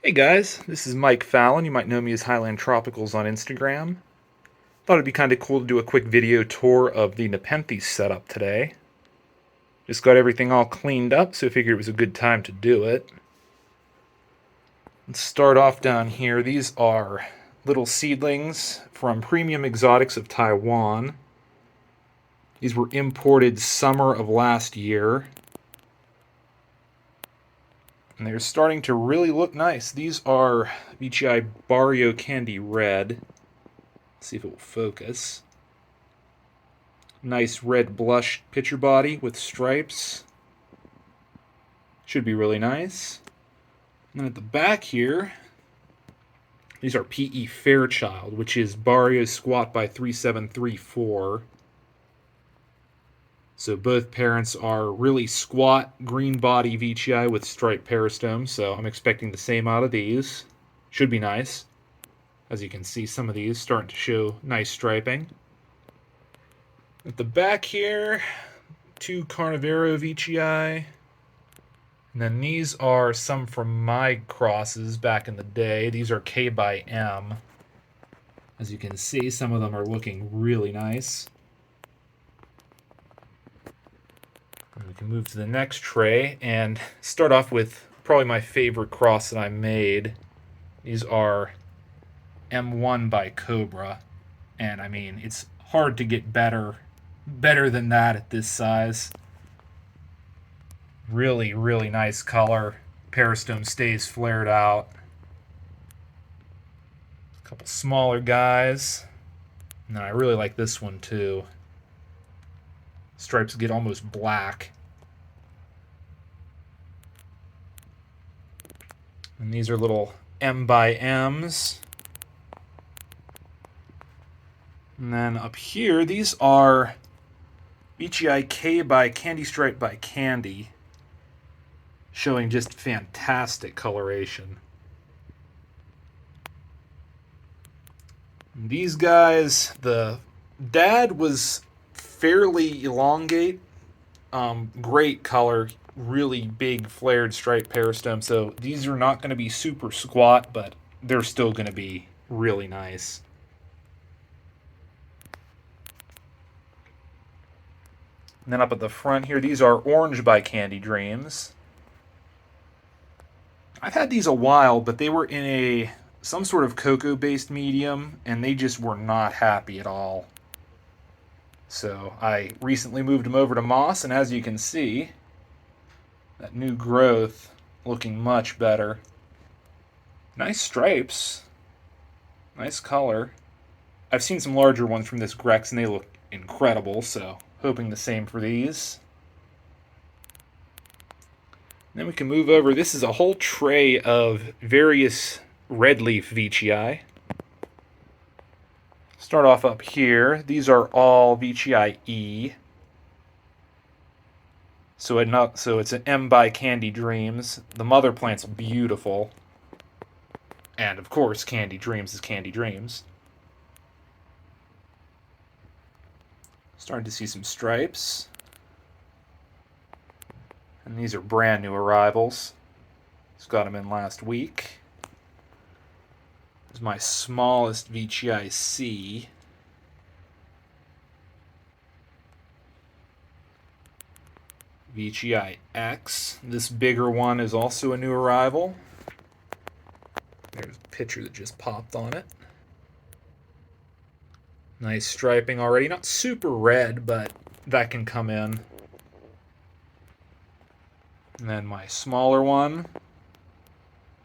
Hey guys, this is Mike Fallon. You might know me as Highland Tropicals on Instagram. Thought it'd be kind of cool to do a quick video tour of the Nepenthes setup today. Just got everything all cleaned up, so I figured it was a good time to do it. Let's start off down here. These are little seedlings from Premium Exotics of Taiwan. These were imported summer of last year. And they're starting to really look nice. These are veitchii Barrio Candy Red. Let's see if it will focus. Nice red blush picture body with stripes. Should be really nice. And then at the back here, these are P.E. Fairchild, which is Barrio Squat by 3734. So both parents are really squat green body veitchii with striped peristomes, so I'm expecting the same out of these. Should be nice. As you can see, some of these starting to show nice striping. At the back here, two Carnivorous veitchii. And then these are some from my crosses back in the day. These are K by M. As you can see, some of them are looking really nice. And we can move to the next tray and start off with probably my favorite cross that I made. These are M1 by Cobra. And I mean, it's hard to get better than that at this size. Really, really nice color. Peristome stays flared out. A couple smaller guys. And I really like this one too. Stripes get almost black. And these are little M by M's. And then up here, these are veitchii K by Candy Stripe by Candy, showing just fantastic coloration. And these guys, the dad was fairly elongate, great color, really big flared striped peristome. So these are not going to be super squat, but they're still going to be really nice. And then up at the front here, these are Orange by Candy Dreams. I've had these a while, but they were in some sort of cocoa-based medium, and they just were not happy at all. So I recently moved them over to moss, and as you can see, that new growth looking much better. Nice stripes. Nice color. I've seen some larger ones from this Grex, and they look incredible, so hoping the same for these. Then we can move over. This is a whole tray of various red leaf veitchii. Start off up here. These are all veitchii E. So it's an M by Candy Dreams. The mother plant's beautiful. And of course, Candy Dreams is Candy Dreams. Starting to see some stripes. And these are brand new arrivals. Just got them in last week. This is my smallest veitchii C. Veitchii X. This bigger one is also a new arrival. There's a picture that just popped on it. Nice striping already. Not super red, but that can come in. And then my smaller one.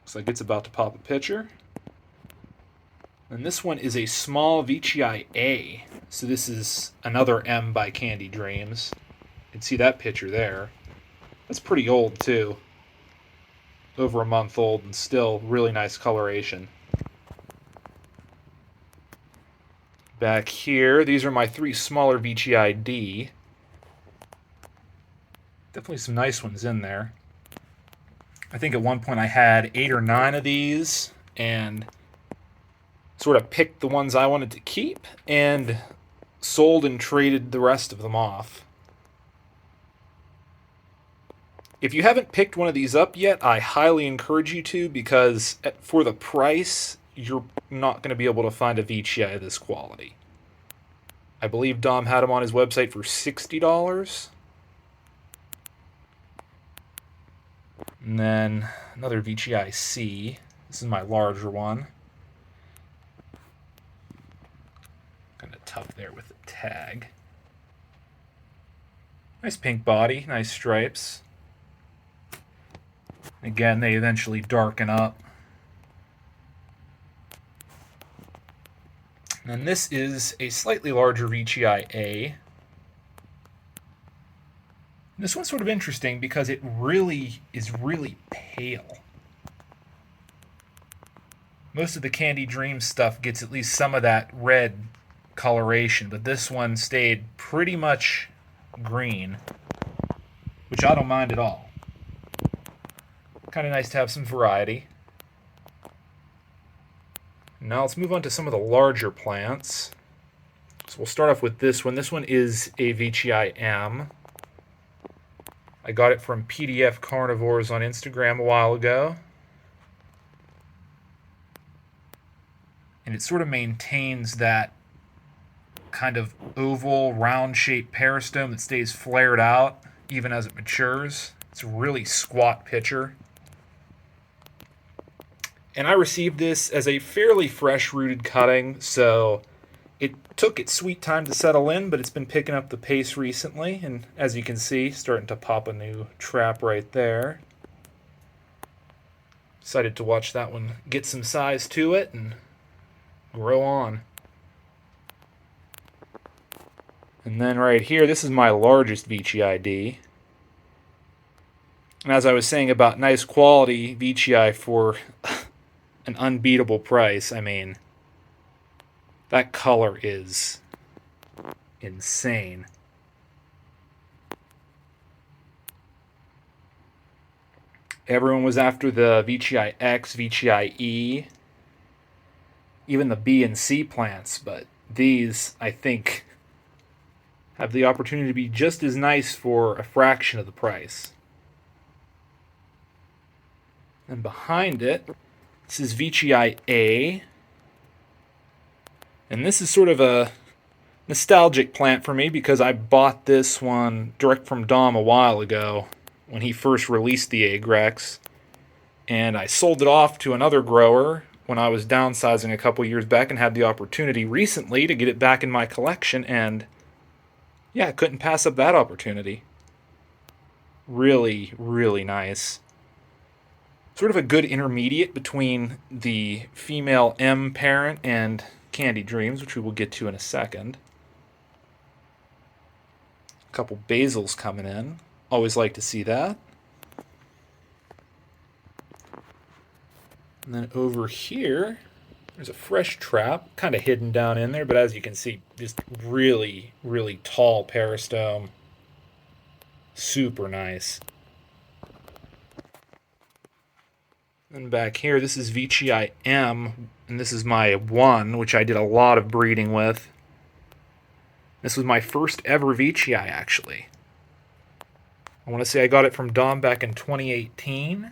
Looks like it's about to pop a picture. And this one is a small veitchii A. So this is another M by Candy Dreams. You can see that picture there. That's pretty old too. Over a month old and still really nice coloration. Back here, these are my three smaller veitchii D. Definitely some nice ones in there. I think at one point I had 8 or 9 of these and sort of picked the ones I wanted to keep and sold and traded the rest of them off. If you haven't picked one of these up yet, I highly encourage you to, because for the price, you're not going to be able to find a veitchii of this quality. I believe Dom had them on his website for $60. And then another veitchii C. This is my larger one. Kind of tough there with the tag. Nice pink body, nice stripes. Again, they eventually darken up. And this is a slightly larger veitchii A. This one's sort of interesting because it really is really pale. Most of the Candy Dream stuff gets at least some of that red coloration, but this one stayed pretty much green, which I don't mind at all. Kind of nice to have some variety. Now let's move on to some of the larger plants. So we'll start off with this one. This one is a veitchii M. I got it from PDF Carnivorous on Instagram a while ago. And it sort of maintains that kind of oval, round-shaped peristome that stays flared out even as it matures. It's a really squat pitcher. And I received this as a fairly fresh-rooted cutting, so it took its sweet time to settle in, but it's been picking up the pace recently, and as you can see, starting to pop a new trap right there. Excited to watch that one get some size to it and grow on. And then right here, this is my largest veitchii D. And as I was saying about nice quality veitchii for an unbeatable price, I mean, that color is insane. Everyone was after the veitchii X, veitchii E, even the B and C plants, but these, I think, have the opportunity to be just as nice for a fraction of the price. And behind it, this is veitchii A. And this is sort of a nostalgic plant for me because I bought this one direct from Dom a while ago when he first released the Agrex. And I sold it off to another grower when I was downsizing a couple years back and had the opportunity recently to get it back in my collection. And yeah, I couldn't pass up that opportunity. Really, really nice. Sort of a good intermediate between the female M parent and Candy Dreams, which we will get to in a second. A couple basils coming in. Always like to see that. And then over here, there's a fresh trap, kind of hidden down in there, but as you can see, just really, really tall peristome. Super nice. And back here, this is veitchii M, and this is my 1, which I did a lot of breeding with. This was my first ever veitchii, actually. I want to say I got it from Dom back in 2018.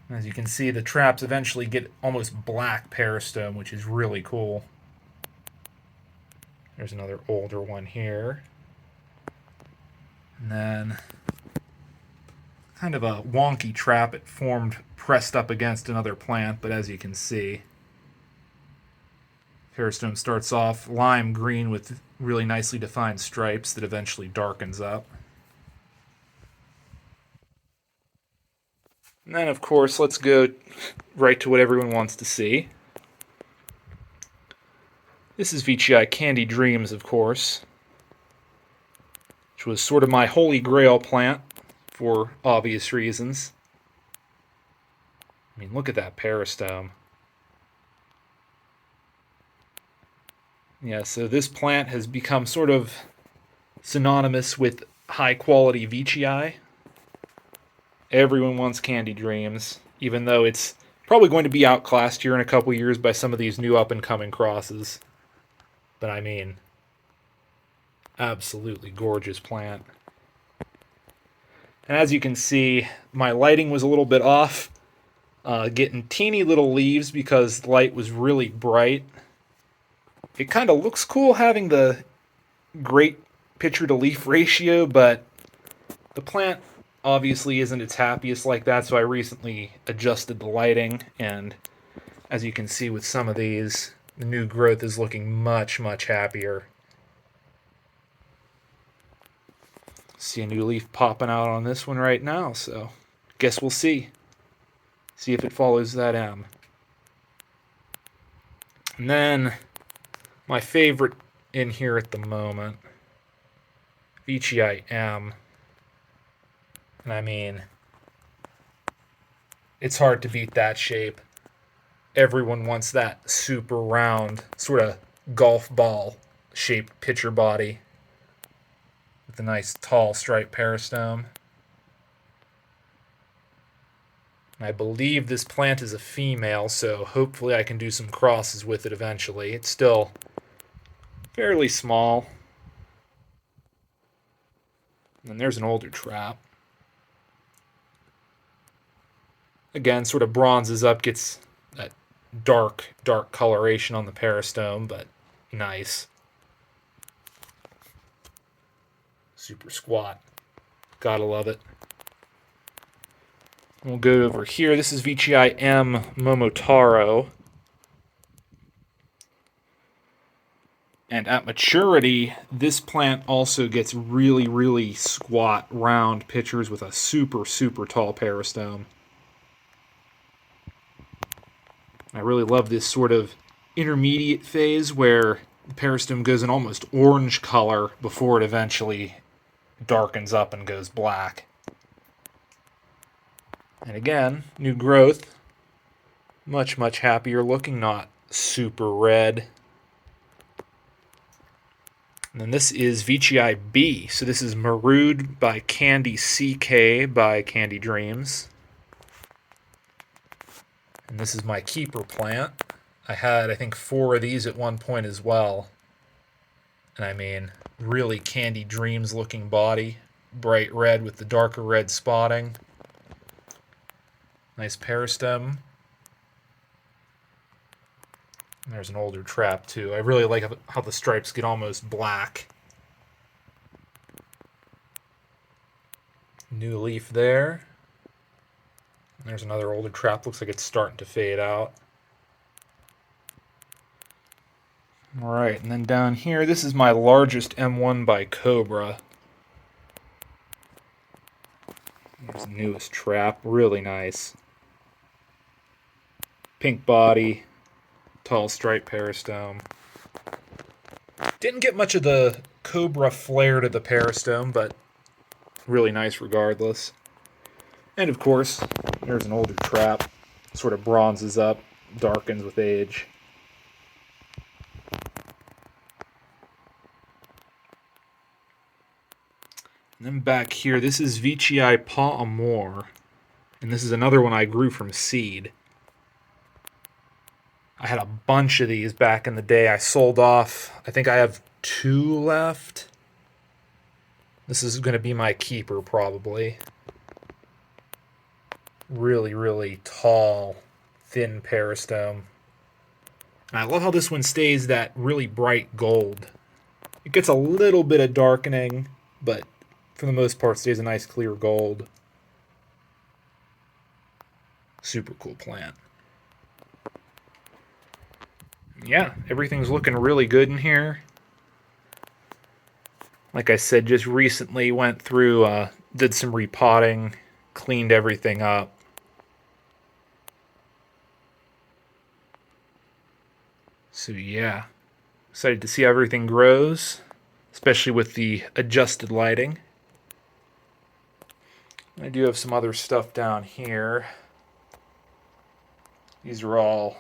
As you can see, the traps eventually get almost black peristome, which is really cool. There's another older one here. And then kind of a wonky trap. It formed pressed up against another plant, but as you can see, peristome starts off lime green with really nicely defined stripes that eventually darkens up. And then, of course, let's go right to what everyone wants to see. This is veitchii Candy Dreams, of course, which was sort of my holy grail plant for obvious reasons. I mean, look at that peristome. Yeah, so this plant has become sort of synonymous with high-quality veitchii. Everyone wants Candy Dreams, even though it's probably going to be outclassed here in a couple years by some of these new up-and-coming crosses. But I mean, absolutely gorgeous plant. And as you can see, my lighting was a little bit off, getting teeny little leaves because the light was really bright. It kind of looks cool having the great pitcher to leaf ratio, but the plant obviously isn't its happiest like that, so I recently adjusted the lighting, and as you can see with some of these, the new growth is looking much, much happier. See a new leaf popping out on this one right now, so guess we'll see. See if it follows that M. And then my favorite in here at the moment, veitchii M. And I mean, it's hard to beat that shape. Everyone wants that super round, sort of golf ball shaped pitcher body with a nice tall striped peristome. I believe this plant is a female, so hopefully I can do some crosses with it eventually. It's still fairly small. And there's an older trap. Again, sort of bronzes up, gets that dark coloration on the peristome, but nice. Super squat. Gotta love it. We'll go over here. This is veitchii M Momotaro. And at maturity, this plant also gets really, really squat, round pitchers with a super, super tall peristome. I really love this sort of intermediate phase where the peristome goes an almost orange color before it eventually darkens up and goes black. And again, new growth, much, much happier looking, not super red. And then this is veitchii B. So this is Marood by Candy CK by Candy Dreams. And this is my keeper plant. I had, I think, 4 of these at one point as well. And I mean, really Candy Dreams looking body. Bright red with the darker red spotting. Nice peristome. And there's an older trap too. I really like how the stripes get almost black. New leaf there. There's another older trap. Looks like it's starting to fade out. Alright, and then down here, this is my largest M1 by Cobra. There's the newest trap. Really nice. Pink body. Tall striped peristome. Didn't get much of the Cobra flair to the peristome, but really nice regardless. And of course, there's an older trap. Sort of bronzes up, darkens with age. And then back here, this is veitchii Pas Amour. And this is another one I grew from seed. I had a bunch of these back in the day. I sold off. I think I have 2 left. This is going to be my keeper, probably. Really, really tall, thin peristome. And I love how this one stays that really bright gold. It gets a little bit of darkening, but for the most part stays a nice clear gold. Super cool plant. Yeah, everything's looking really good in here. Like I said, just recently went through, did some repotting, cleaned everything up. So yeah, excited to see how everything grows, especially with the adjusted lighting. I do have some other stuff down here. These are all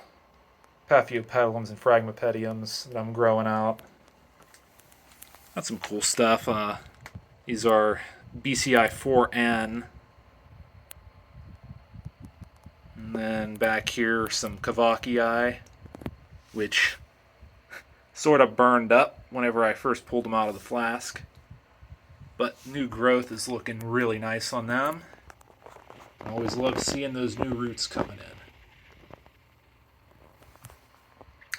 Paphiopedilums and Phragmipediums that I'm growing out. That's some cool stuff. These are BCI 4N. And then back here, some Cavachii, which sort of burned up whenever I first pulled them out of the flask. But new growth is looking really nice on them. I always love seeing those new roots coming in.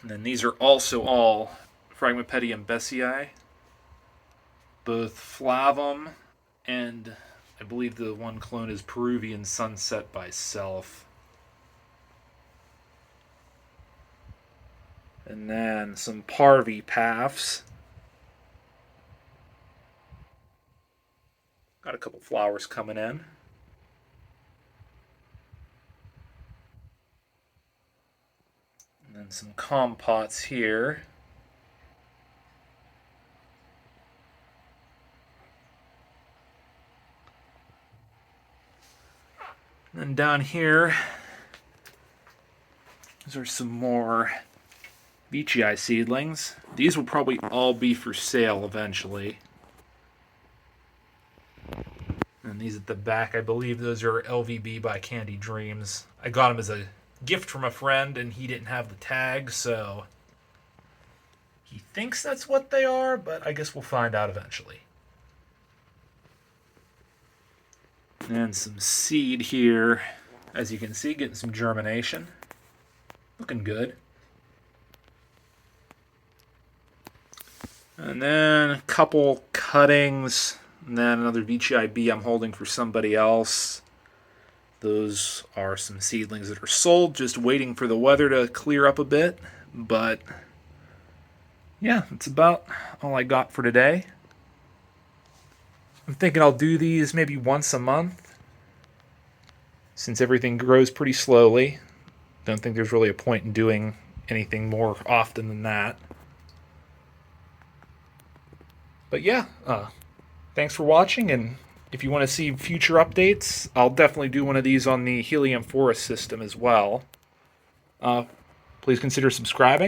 And then these are also all Phragmipedium besseyi, both flavum, and I believe the one clone is Peruvian Sunset by Self. And then some Parvi paphs. Got a couple flowers coming in. And then some compots here. And then down here, these are some more veitchii seedlings. These will probably all be for sale eventually. And these at the back, I believe those are LVB by Candy Dreams. I got them as a gift from a friend, and he didn't have the tag, so he thinks that's what they are, but I guess we'll find out eventually. And some seed here. As you can see, getting some germination. Looking good. And then a couple cuttings. And then another veitchii B I'm holding for somebody else. Those are some seedlings that are sold, just waiting for the weather to clear up a bit. But yeah, that's about all I got for today. I'm thinking I'll do these maybe once a month, since everything grows pretty slowly. Don't think there's really a point in doing anything more often than that. But yeah, thanks for watching, and if you want to see future updates, I'll definitely do one of these on the Helium Forest system as well. Please consider subscribing.